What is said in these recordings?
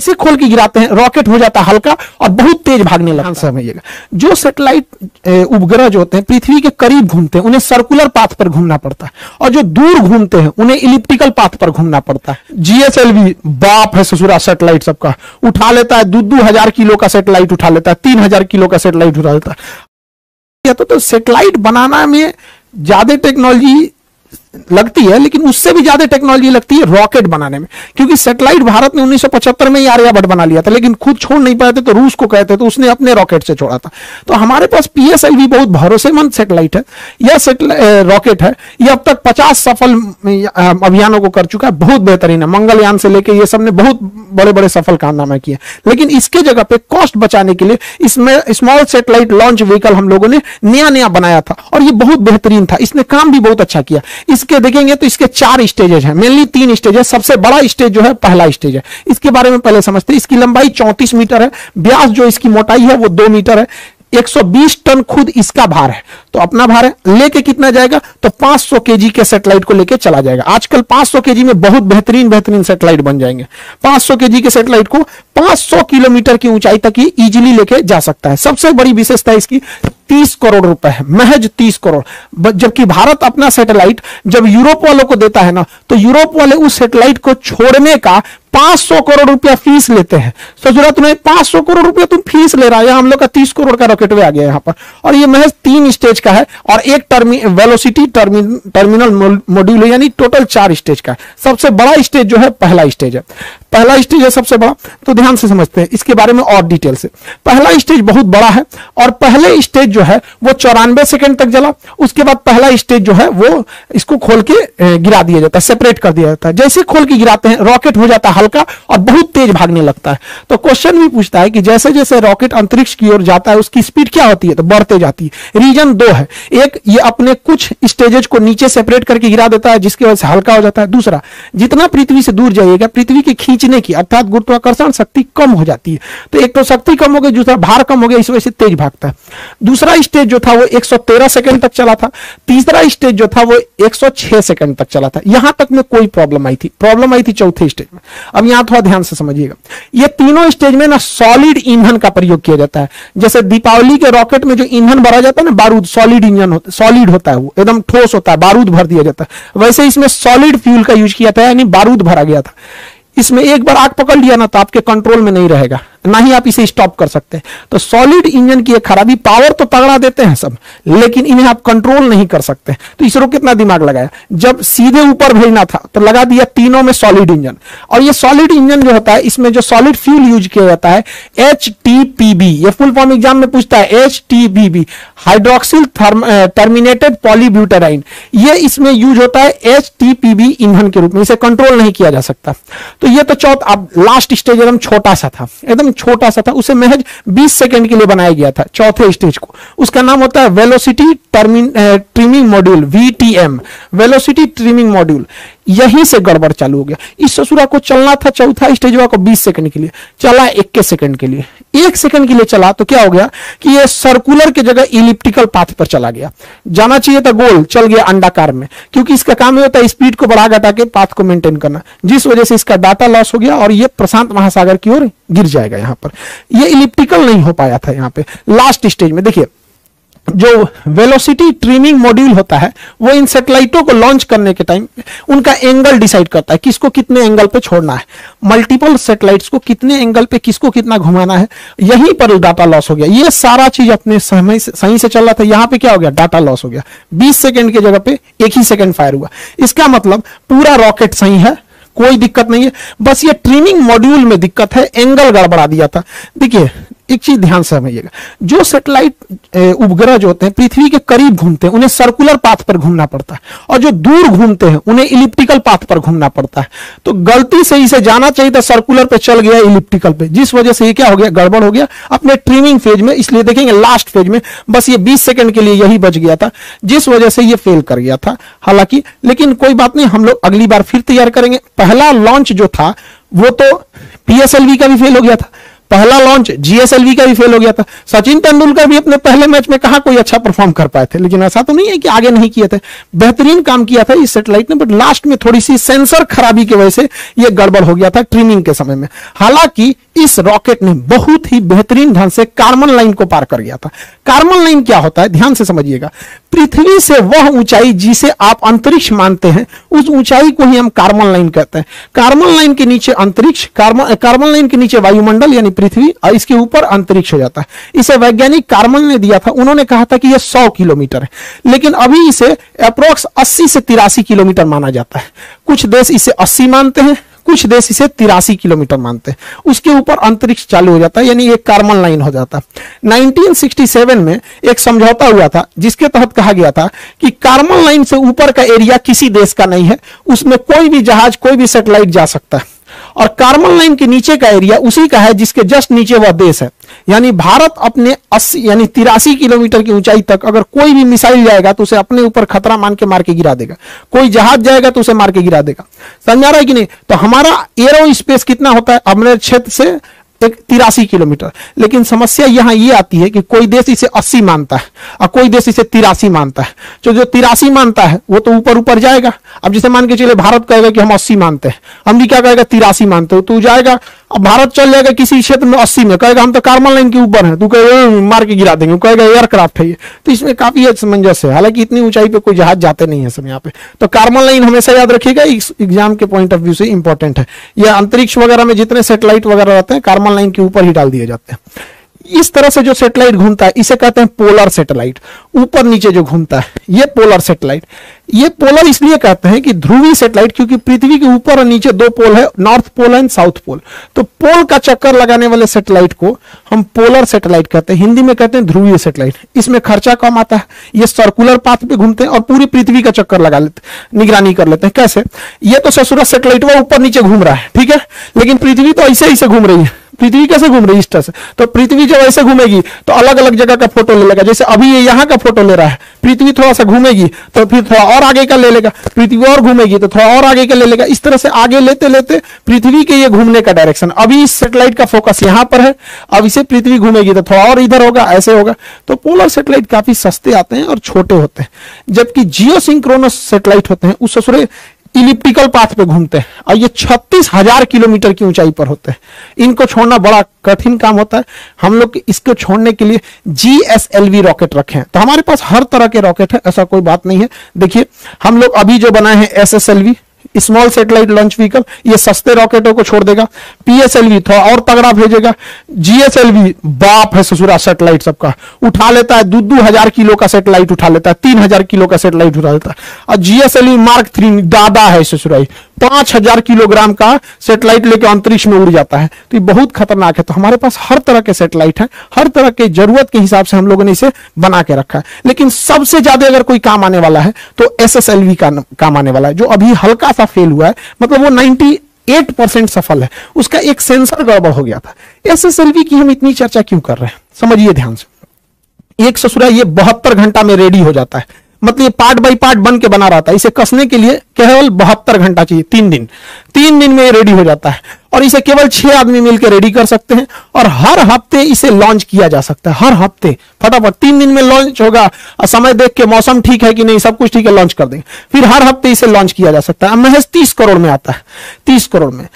से खोल के गिराते हैं रॉकेट हो जाता है हल्का और बहुत तेज भागने लगता है। समझिएगा, जो सैटेलाइट उपग्रह जो होते हैं पृथ्वी के करीब घूमते हैं उन्हें सर्कुलर पाथ पर घूमना पड़ता है, और जो दूर घूमते हैं उन्हें इलिप्टिकल पाथ पर घूमना पड़ता है। जीएसएलवी बाप है ससुरा सैटेलाइट सबका, उठा लेता है 2,000 किलो का सैटेलाइट उठा लेता है, 3,000 किलो का सैटेलाइट उठा लेता है। तो सैटेलाइट बनाना में ज्यादा टेक्नोलॉजी लगती है, लेकिन उससे भी ज्यादा टेक्नोलॉजी लगती है रॉकेट बनाने में, क्योंकि सैटेलाइट भारत ने 1975 में ही आर्यभट्ट बना लिया था, लेकिन खुद छोड़ नहीं पाए थे तो रूस को कहते तो उसने अपने रॉकेट से छोड़ा था। तो हमारे पास पीएसएलवी बहुत भरोसेमंद सैटेलाइट है, यह रॉकेट है, यह अब तक 50 सफल अभियानों को कर चुका है, बहुत बेहतरीन है। मंगलयान से लेकर ये सब ने बहुत बड़े बड़े सफल कारनामे किए, लेकिन इसके जगह पे कॉस्ट बचाने के लिए इसमें स्मॉल सैटेलाइट लॉन्च व्हीकल हम लोगों ने नया बनाया था, और ये बहुत बेहतरीन था, इसने काम भी बहुत अच्छा किया। इसके देखेंगे तो इसके 4 स्टेजेस हैं, मेनली 3 स्टेज है। सबसे बड़ा स्टेज जो है पहला स्टेज है, इसके बारे में पहले समझते हैं। इसकी लंबाई 34 मीटर है, व्यास जो इसकी मोटाई है वो 2 मीटर है, 120 टन खुद इसका भार है, तो अपना भार है। लेके कितना जाएगा तो 500 केजी के सैटेलाइट को लेके चला जाएगा। आजकल 500 केजी में बहुत बेहतरीन सैटेलाइट बन जाएंगे। 500 केजी के सैटेलाइट को 500 किलोमीटर की ऊंचाई तक ही इजीली लेके जा सकता है। सबसे बड़ी विशेषता इसकी 30 करोड़ रुपए है, महज 30 करोड़। जबकि भारत अपना सैटेलाइट जब यूरोप वालों को देता है ना, तो यूरोप वाले उस सैटेलाइट को छोड़ने का 500 करोड़ रुपया फीस लेते हैं। सोच रहा तुम्हें 500 करोड़ रुपया तुम फीस ले रहा है, हम लोग का 30 करोड़ का रॉकेट आ गया यहाँ पर। और ये महज 3 स्टेज का है, और एक वेलोसिटी टर्मिनल मॉड्यूल है, यानी टोटल 4 स्टेज का है। सबसे बड़ा स्टेज जो है पहला स्टेज है, पहला स्टेज है सबसे बड़ा। तो ध्यान से समझते हैं इसके बारे में और डिटेल से। पहला स्टेज बहुत बड़ा है, और पहले स्टेज जो है वो 94 सेकंड तक चला। उसके बाद पहला स्टेज जो है वो इसको खोल के गिरा दिया जाता है, सेपरेट कर दिया जाता है। जैसे खोल के गिराते हैं रॉकेट हो जाता है हल्का और बहुत तेज भागने लगता है। तो क्वेश्चन भी पूछता है कि जैसे जैसे रॉकेट अंतरिक्ष की ओर जाता है उसकी स्पीड क्या होती है, तो बढ़ते जाती है। रीजन 2 है, एक ये अपने कुछ स्टेजेस को नीचे सेपरेट करके गिरा देता है जिसकी वजह से हल्का हो जाता है। दूसरा, जितना पृथ्वी से दूर जाइएगा पृथ्वी के खींचने की अर्थात गुरुत्वाकर्षण शक्ति कम हो जाती है। तो एक तो शक्ति कम हो गई, दूसरा भार कम हो गया, इस वजह से तेज भागता है। दूसरा स्टेज जो था वो 113 सेकंड तक चला था। तीसरा स्टेज जो था वो 106 सेकंड तक चला था। यहां तक में कोई प्रॉब्लम आई थी चौथे स्टेज में। अब यहां थोड़ा ध्यान से समझिएगा, ये तीनों स्टेज में ना सॉलिड ईंधन का प्रयोग किया जाता है। जैसे दीपावली के रॉकेट में जो ईंधन भरा जाता है ना, बारूद, सॉलिड इंजन सॉलिड होता है, वो एकदम ठोस होता है, बारूद भर दिया जाता है। वैसे इसमें सॉलिड फ्यूल का यूज किया था, यानी बारूद भरा गया था। इसमें एक बार आग पकड़ लिया ना तो आपके कंट्रोल में नहीं रहेगा, ना ही आप इसे स्टॉप कर सकते हैं। तो सॉलिड इंजन की एक खराबी, पावर तो तगड़ा देते हैं सब, लेकिन इन्हें आप कंट्रोल नहीं कर सकते। तो इसरो कितना दिमाग लगाया, जब सीधे ऊपर भेजना था तो लगा दिया तीनों में सॉलिड इंजन। और ये सॉलिड इंजन जो होता है इसमें जो सॉलिड फ्यूल यूज किया जाता है HTPB, ये फुल फॉर्म एग्जाम में पूछता है, HTPB हाइड्रोक्सिल टर्मिनेटेड पॉलीब्यूटेराइन। ये इसमें यूज होता है HTPB ईंधन के रूप में, इसे कंट्रोल नहीं किया जा सकता। तो ये तो चौथा, अब लास्ट स्टेज एकदम छोटा सा था, एकदम छोटा सा था, उसे महज 20 सेकंड के लिए बनाया गया था चौथे स्टेज को। उसका नाम होता है velocity trimming module, VTM, velocity trimming module. यहीं से गड़बड़ चालू हो गया। इस ससुरा को चलना था चौथा स्टेज को 20 सेकंड के लिए, चला 21 सेकंड के लिए। 1 सेकंड के लिए चला तो क्या हो गया कि ये सर्कुलर की जगह इलिप्टिकल पाथ पर चला गया। जाना चाहिए था गोल, चल गया अंडाकार में, क्योंकि इसका काम होता है स्पीड को बढ़ा घटा के पाथ को मेंटेन करना, जिस वजह से इसका डाटा लॉस हो गया और ये प्रशांत महासागर की ओर गिर जाएगा। यहां पर ये इलिप्टिकल नहीं हो पाया था। यहां पे लास्ट स्टेज में देखिए, जो वेलोसिटी ट्रिमिंग मॉड्यूल होता है वो इन सैटेलाइटों को लॉन्च करने के टाइम उनका एंगल डिसाइड करता है, किसको कितने एंगल पे छोड़ना है, मल्टीपल सैटेलाइट्स को कितने एंगल पे किसको कितना घुमाना है। यहीं पर डाटा लॉस हो गया। ये सारा चीज अपने समय से सही से चल रहा था, यहां पे क्या हो गया, डाटा लॉस हो गया। 20 सेकंड की जगह पे 1 ही सेकंड फायर हुआ। इसका मतलब पूरा रॉकेट सही है, कोई दिक्कत नहीं है, बस ये ट्रिमिंग मॉड्यूल में दिक्कत है, एंगल गड़बड़ा दिया था। देखिए एक चीज ध्यान से समझिएगा, जो सैटेलाइट उपग्रह जो होते हैं पृथ्वी के करीब घूमते हैं उन्हें सर्कुलर पाथ पर घूमना पड़ता है, और जो दूर घूमते हैं उन्हें इलिप्टिकल पाथ पर घूमना पड़ता है। तो गलती से इसे जाना चाहिए था सर्कुलर पे, चल गया इलिप्टिकल पे, जिस वजह से ये क्या हो गया, गड़बड़ हो गया अपने ट्रिमिंग फेज में। इसलिए देखेंगे लास्ट फेज में बस ये 20 सेकंड के लिए यही बच गया था, जिस वजह से ये फेल कर गया था। हालांकि लेकिन कोई बात नहीं, हम लोग अगली बार फिर तैयार करेंगे। पहला लॉन्च जो था वो तो PSLV का भी फेल हो गया था, पहला लॉन्च जीएसएलवी का भी फेल हो गया था। सचिन तेंदुलकर भी अपने पहले मैच में कहा कोई अच्छा परफॉर्म कर पाए थे, लेकिन ऐसा तो नहीं है कि आगे नहीं किए थे, बेहतरीन काम किया था इस सैटेलाइट ने, बट लास्ट में थोड़ी सी सेंसर खराबी की वजह से यह गड़बड़ हो गया था ट्रिमिंग के समय में। हालांकि इस रॉकेट ने बहुत ही बेहतरीन ढंग से कार्बन लाइन को पार कर गया था। कार्बन लाइन क्या होता है, ध्यान से समझिएगा। पृथ्वी से वह ऊंचाई जिसे आप अंतरिक्ष मानते हैं, उस ऊंचाई को ही हम कार्बन लाइन कहते हैं। कार्बन लाइन के नीचे अंतरिक्ष, कार्बन लाइन के नीचे वायुमंडल यानी पृथ्वी, और इसके ऊपर अंतरिक्ष हो जाता है। इसे वैज्ञानिक कार्बन ने दिया था, उन्होंने कहा था कि यह 100 किलोमीटर है, लेकिन अभी इसे अप्रोक्स 80 से 83 किलोमीटर माना जाता है। कुछ देश इसे 80 मानते हैं, कुछ देश इसे 83 किलोमीटर मानते हैं। उसके ऊपर अंतरिक्ष चालू हो जाता है, यानी एक कार्बन लाइन हो जाता है। 1967 में एक समझौता हुआ था जिसके तहत कहा गया था कि कार्बन लाइन से ऊपर का एरिया किसी देश का नहीं है, उसमें कोई भी जहाज, कोई भी सैटेलाइट जा सकता है, और कार्बन लाइन के नीचे का एरिया उसी का है जिसके जस्ट नीचे वह देश है। यानी भारत अपने 80 यानी 83 किलोमीटर की ऊंचाई तक अगर कोई भी मिसाइल जाएगा तो उसे अपने ऊपर खतरा मान के मार के गिरा देगा, कोई जहाज जाएगा तो उसे मार के गिरा देगा। समझा रहा है कि नहीं? तो हमारा एरो स्पेस कितना होता है अपने क्षेत्र से, 83 किलोमीटर। लेकिन समस्या यहां ये आती है कि कोई देश इसे 80 मानता है और कोई देश इसे 83 मानता है। जो 83 मानता है वो तो ऊपर ऊपर जाएगा। अब जैसे मान के चले भारत कहेगा कि हम 80 मानते हैं, अमेरिका कहेगा 83 मानते हो, तो जाएगा। अब भारत चल जाएगा किसी क्षेत्र में 80 में, कहेगा हम तो कार्बन लाइन के ऊपर हैं, तू कहेगा मार के गिरा देंगे, कहेगा एयरक्राफ्ट है ये। तो इसमें काफी असमंजस है। हालांकि इतनी ऊंचाई पे कोई जहाज जाते नहीं है सब यहाँ पे। तो कार्बन लाइन हमेशा याद रखिएगा, एग्जाम के पॉइंट ऑफ व्यू से इंपॉर्टेंट है। यह अंतरिक्ष वगैरह में जितने सैटेलाइट वगैरह रहते हैं कार्बन लाइन के ऊपर ही डाल दिए जाते हैं। इस तरह से जो सैटेलाइट घूमता है इसे कहते हैं पोलर सैटेलाइट। ऊपर नीचे जो घूमता है ये पोलर सैटेलाइट। ये पोलर इसलिए कहते हैं कि ध्रुवीय सैटेलाइट, क्योंकि पृथ्वी के ऊपर और नीचे 2 पोल है, north pole and south pole. तो पोल का चक्कर लगाने वाले सैटेलाइट को हम पोलर सैटेलाइट कहते हैं, हिंदी में कहते हैं ध्रुवीय सैटेलाइट। इसमें खर्चा कम आता है, ये सर्कुलर पाथ पे घूमते हैं और पूरी पृथ्वी का चक्कर लगा लेते हैं, निगरानी कर लेते हैं। कैसे? ये तो ससुरा सैटेलाइट वो ऊपर नीचे घूम रहा है, ठीक है, लेकिन पृथ्वी तो ऐसे ऐसे घूम रही है। पृथ्वी कैसे घूम रही है? इस तरह से। तो पृथ्वी जब ऐसे घूमेगी तो अलग अलग जगह का फोटो ले लेगा। जैसे अभी ये यहाँ का फोटो ले रहा है, पृथ्वी थोड़ा सा घूमेगी तो फिर थोड़ा और आगे का ले लेगा, पृथ्वी और घूमेगी तो थोड़ा और आगे का ले लेगा। इस तरह से आगे लेते लेते पृथ्वी के ये घूमने का डायरेक्शन, अभी इस सैटेलाइट का फोकस यहाँ पर है, अब इसे पृथ्वी घूमेगी तो थोड़ा और इधर होगा, ऐसे होगा। तो पोलर सैटेलाइट काफी सस्ते आते हैं और छोटे होते हैं, जबकि जियोसिंक्रोनस सैटेलाइट होते हैं उस ससुरे इलिप्टिकल पाथ पे घूमते हैं और ये 36,000 किलोमीटर की ऊंचाई पर होते हैं। इनको छोड़ना बड़ा कठिन काम होता है। हम लोग इसको छोड़ने के लिए GSLV रॉकेट रखे हैं। तो हमारे पास हर तरह के रॉकेट है, ऐसा कोई बात नहीं है। देखिए हम लोग अभी जो बनाए हैं SSLV, small satellite launch vehicle, ये सस्ते रॉकेटों को छोड़ देगा। PSLV थोड़ा और तगड़ा भेजेगा। GSLV बाप है ससुरा सैटेलाइट सबका, उठा लेता है 2,000 किलो का सैटेलाइट उठा लेता है, 3,000 किलो का सैटेलाइट उठा लेता है। और GSLV Mark 3 दादा है ससुराई, 5,000 किलोग्राम का सैटेलाइट लेकर अंतरिक्ष में उड़ जाता है। तो ये बहुत खतरनाक है। तो हमारे पास हर तरह के सैटेलाइट है, हर तरह के जरूरत के हिसाब से हम लोगों ने इसे बना के रखा है। लेकिन सबसे ज्यादा अगर कोई काम आने वाला है तो SSLV का काम आने वाला है, जो अभी हल्का सा फेल हुआ है, मतलब वो 98% सफल है। उसका एक सेंसर गड़बड़ हो गया था। SSLV की हम इतनी चर्चा क्यों कर रहे हैं, समझिए ध्यान से। एक ससुरा ये 72 घंटा में रेडी हो जाता है, मतलब ये पार्ट बाय पार्ट बन के बना रहता है। इसे कसने के लिए केवल 72 घंटा चाहिए, 3 दिन में ये रेडी हो जाता है। और इसे केवल 6 आदमी मिलकर रेडी कर सकते हैं और हर हफ्ते इसे लॉन्च किया जा सकता है। हर हफ्ते फटाफट 3 दिन में लॉन्च होगा और समय देख के मौसम ठीक है कि नहीं, सब कुछ ठीक है, लॉन्च कर देंगे। फिर हर हफ्ते इसे लॉन्च किया जा सकता है। महज 30 करोड़ में आता है, 30 करोड़ में।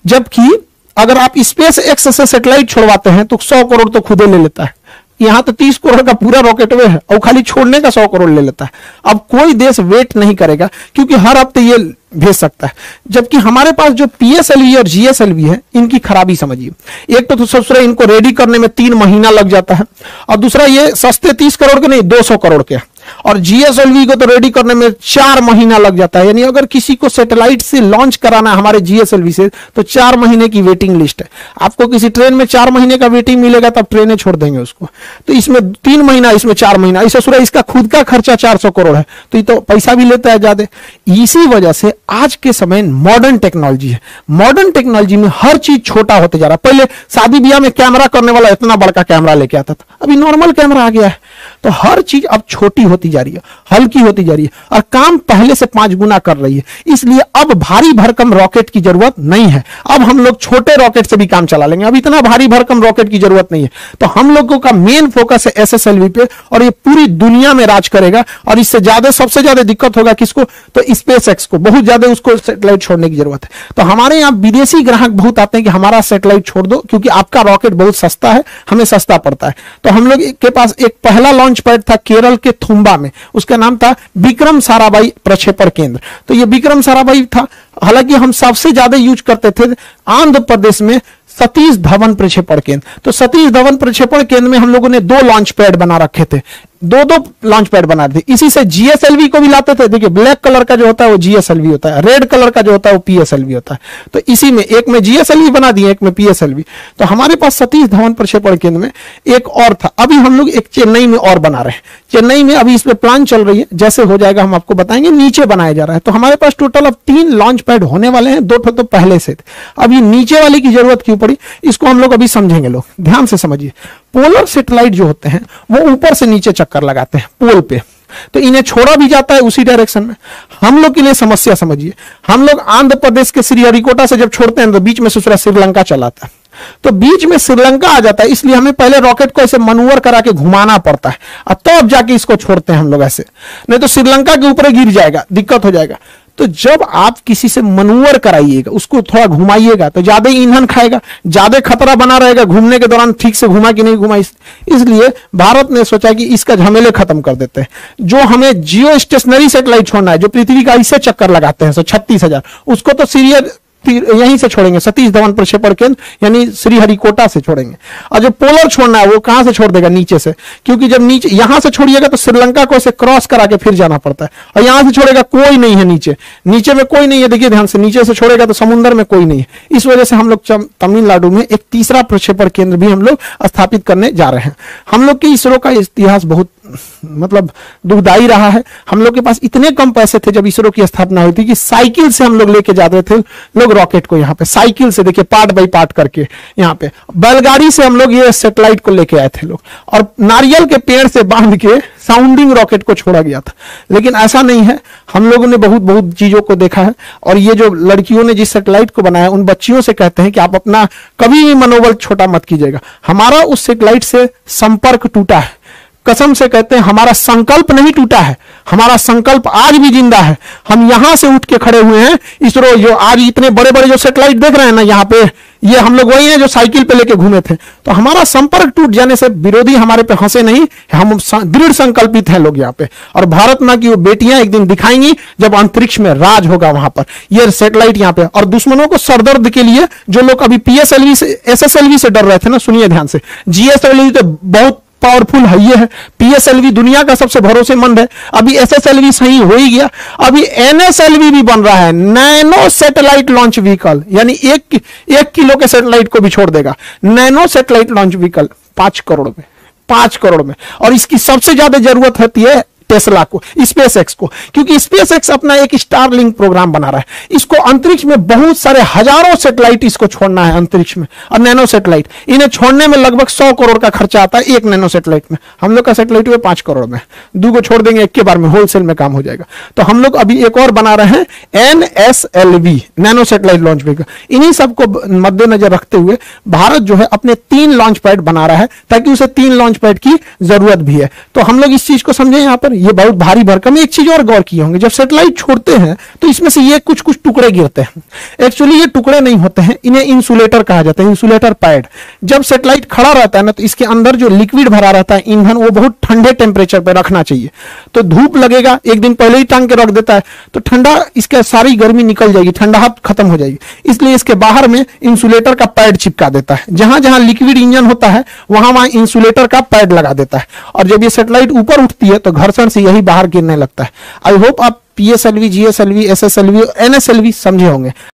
जबकि अगर आप स्पेस एक्स से सैटेलाइट छोड़वाते हैं तो 100 करोड़ तो खुदे ले लेता है। यहां तो 30 करोड़ का पूरा रॉकेटवे है और खाली छोड़ने का 100 करोड़ ले लेता है। अब कोई देश वेट नहीं करेगा क्योंकि हर हफ्ते ये भेज सकता है। जबकि हमारे पास जो PSLV और GSLV है, इनकी खराबी समझिए। एक तो सबसे इनको रेडी करने में 3 महीना लग जाता है, और दूसरा ये सस्ते 30 करोड़ के नहीं 200 करोड़ के, और GSLV को तो रेडी करने में 4 महीना लग जाता है। यानी अगर किसी को सैटेलाइट से लॉन्च कराना है हमारे GSLV से तो 4 महीने की वेटिंग लिस्ट है। आपको किसी ट्रेन में 4 महीने का वेटिंग मिलेगा तब ट्रेनें छोड़ देंगे उसको। तो इसमें 3 महीना, इसमें 4 महीना, इस ससुरा इसका खुद का खर्चा 400 करोड़ है, तो ये तो पैसा भी लेता है ज्यादा। इसी वजह से आज के समय मॉडर्न टेक्नोलॉजी है। मॉडर्न टेक्नोलॉजी में हर चीज छोटा होते जा रहा है। पहले शादी ब्याह में कैमरा करने वाला इतना बड़ा कैमरा लेके आता था, अभी नॉर्मल कैमरा आ गया है। तो हर चीज अब छोटी होती जा रही है, हल्की होती जा रही है और काम पहले से 5 गुना कर रही है। इसलिए अब भारी भरकम रॉकेट की जरूरत नहीं है। अब हम लोग छोटे रॉकेट से भी काम चला लेंगे, अब इतना भारी भरकम रॉकेट की जरूरत नहीं है। तो हम लोगों का मेन फोकस है SSLV पे और ये पूरी दुनिया में राज करेगा। और इससे ज्यादा सबसे ज्यादा दिक्कत होगा किसको? तो SpaceX को, बहुत ज्यादा उसको सैटेलाइट छोड़ने की जरूरत है। तो हमारे यहाँ विदेशी ग्राहक बहुत आते हैं कि हमारा सैटेलाइट छोड़ दो क्योंकि आपका रॉकेट बहुत सस्ता है, हमें सस्ता पड़ता है। तो हम लोग के पास एक पहला लॉन्च पैड था केरल के थुम्बा में, उसका नाम था विक्रम साराभाई प्रक्षेपण केंद्र। तो ये विक्रम साराभाई था। हालांकि हम सबसे ज्यादा यूज करते थे आंध्र प्रदेश में सतीश धवन प्रक्षेपण केंद्र। तो सतीश धवन प्रक्षेपण केंद्र में हम लोगों ने 2 लॉन्च पैड बना रखे थे, 2 लॉन्च पैड बना रहे थे। इसी से GSLV को भी लाते थे। देखिए ब्लैक कलर का जो होता है वो GSLV होता है, रेड कलर का जो होता है वो PSLV होता है। तो इसी में एक में GSLV बना दिए, एक में PSLV। तो हमारे पास सतीश धवन प्रक्षेपण केंद्र में एक और था। अभी हम लोग एक चेन्नई में और बना रहे हैं। चेन्नई में अभी इस पे प्लान चल रही है, जैसे हो जाएगा हम आपको बताएंगे। नीचे बनाया जा रहा है। तो हमारे पास टोटल अब 3 लॉन्च पैड होने वाले हैं, 2 तो पहले से थे। अभी नीचे वाले की जरूरत क्यों पड़ी, इसको हम लोग अभी समझेंगे। लोग ध्यान से समझिए। पोलर सैटेलाइट जो होते हैं वो ऊपर से नीचे चक्कर लगाते हैं पोल पे, तो इन्हें छोड़ा भी जाता है उसी डायरेक्शन में। हम लोग के लिए समस्या समझिए, हम लोग आंध्र प्रदेश के श्रीहरिकोटा से जब छोड़ते हैं तो बीच में दूसरा श्रीलंका चलाता है, तो बीच में श्रीलंका आ जाता है। इसलिए हमें पहले रॉकेट को ऐसे मनूवर करा के घुमाना पड़ता है और तब जाके इसको छोड़ते हैं हम लोग ऐसे, नहीं तो श्रीलंका के ऊपर गिर जाएगा, दिक्कत हो जाएगा। तो जब आप किसी से मनूवर कराइएगा, उसको थोड़ा घुमाइएगा, तो ज्यादा ईंधन खाएगा, ज्यादा खतरा बना रहेगा घूमने के दौरान ठीक से घुमा कि नहीं घुमा। इसलिए भारत ने सोचा कि इसका झमेले खत्म कर देते हैं। जो हमें जियो स्टेशनरी सैटेलाइट छोड़ना है, जो पृथ्वी का इससे चक्कर लगाते हैं 36,000, उसको तो सीरियल यहीं से छोड़ेंगे, सतीश धवन प्रक्षेपण केंद्र यानी श्रीहरिकोटा से छोड़ेंगे। और जो पोलर छोड़ना है वो कहां से छोड़ देगा? नीचे से, क्योंकि जब नीचे यहां से छोड़िएगा तो श्रीलंका को ऐसे क्रॉस करा के फिर जाना पड़ता है। और यहां से छोड़ेगा कोई नहीं है नीचे, नीचे में कोई नहीं है। देखिए ध्यान से, नीचे से छोड़ेगा तो समुद्र में कोई नहीं है। इस वजह से हम लोग तमिलनाडु में एक तीसरा प्रक्षेपण केंद्र भी हम लोग स्थापित करने जा रहे हैं। हम लोग के इसरो का इतिहास बहुत मतलब दुखदाई रहा है। हम लोग के पास इतने कम पैसे थे जब इसरो की स्थापना हुई थी कि साइकिल से हम लोग लेके जाते थे लोग रॉकेट को, यहाँ पे साइकिल से, देखिए पार्ट बाई पार्ट करके, यहाँ पे बैलगाड़ी से हम लोग ये सैटेलाइट को लेके आए थे लोग, और नारियल के पेड़ से बांध के साउंडिंग रॉकेट को छोड़ा गया था। लेकिन ऐसा नहीं है, हम लोगों ने बहुत बहुत चीजों को देखा है। और ये जो लड़कियों ने जिस सैटेलाइट को बनाया, उन बच्चियों से कहते हैं कि आप अपना कभी भी मनोबल छोटा मत कीजिएगा। हमारा उस सैटेलाइट से संपर्क टूटा है, कसम से कहते हैं हमारा संकल्प नहीं टूटा है, हमारा संकल्प आज भी जिंदा है। हम यहां से उठ के खड़े हुए हैं। इसरो जो आज इतने बड़े बड़े जो सैटेलाइट देख रहे हैं ना यहाँ पे, ये हम लोग वही हैं जो साइकिल पे लेके घूमे थे। तो हमारा संपर्क टूट जाने से विरोधी हमारे पे हंसे नहीं, हम दृढ़ संकल्पित हैं लोग यहाँ पे। और भारत मां की वो बेटियां एक दिन दिखाएंगी जब अंतरिक्ष में राज होगा वहां पर, ये सैटेलाइट यहाँ पे। और दुश्मनों को सरदर्द के लिए जो लोग अभी PSLV से SSLV से डर रहे थे ना, सुनिए ध्यान से, GSLV तो बहुत पावरफुल है, ये है PSLV दुनिया का सबसे भरोसेमंद है। अभी SSLV सही हो ही गया, अभी NSLV भी बन रहा है, नैनो सैटेलाइट लॉन्च व्हीकल, यानी 1 किलो के सैटेलाइट को भी छोड़ देगा। Nano satellite launch vehicle 5 crore में, 5 करोड़ में। और इसकी सबसे ज्यादा जरूरत होती है टेस्ला को, SpaceX को, क्योंकि SpaceX अपना एक स्टारलिंक प्रोग्राम बना रहा है। इसको अंतरिक्ष में बहुत सारे हजारों सैटेलाइट इसको छोड़ना है अंतरिक्ष में, और नैनो सैटेलाइट इन्हें छोड़ने में लगभग 100 करोड़ का खर्चा आता है एक नैनो सैटेलाइट में। हम लोग का सैटेलाइट हुए 5 करोड़ में, 2 को छोड़ देंगे एक के बार में, होलसेल में काम हो जाएगा। तो हम लोग अभी एक और बना रहे हैं NSLV, nano satellite launch vehicle. इन्हीं सबको मद्देनजर रखते हुए भारत जो है अपने 3 लॉन्च पैड बना रहा है, ताकि उसे 3 लॉन्च पैड की जरूरत भी है। तो हम लोग इस चीज को समझे यहाँ पर, ये बहुत भारी भरकम। एक चीज और गौर किए होंगे, जब सैटेलाइट छोड़ते हैं तो इसमें से ये कुछ कुछ टुकड़े गिरते हैं। एक्चुअली ये टुकड़े नहीं होते हैं, इन्हें इंसुलेटर कहा जाता है, इंसुलेटर पैड। जब सैटेलाइट खड़ा रहता है ना, तो इसके अंदर जो लिक्विड भरा रहता है ईंधन, वो बहुत ठंडे टेम्परेचर पर रखना चाहिए। तो धूप लगेगा, एक दिन पहले ही टांग के रख देता है तो ठंडा, इसका सारी गर्मी निकल जाएगी, ठंडाहट खत्म हो जाएगी। इसलिए इसके बाहर में इंसुलेटर का पैड चिपका देता है। जहां जहां लिक्विड इंजन होता है वहां वहां इंसुलेटर का पैड लगा देता है। और जब ये सैटेलाइट ऊपर उठती है तो घर्षण से यही बाहर गिरने लगता है। आई होप आप PSLV, GSLV, SSLV, NSLV समझे होंगे।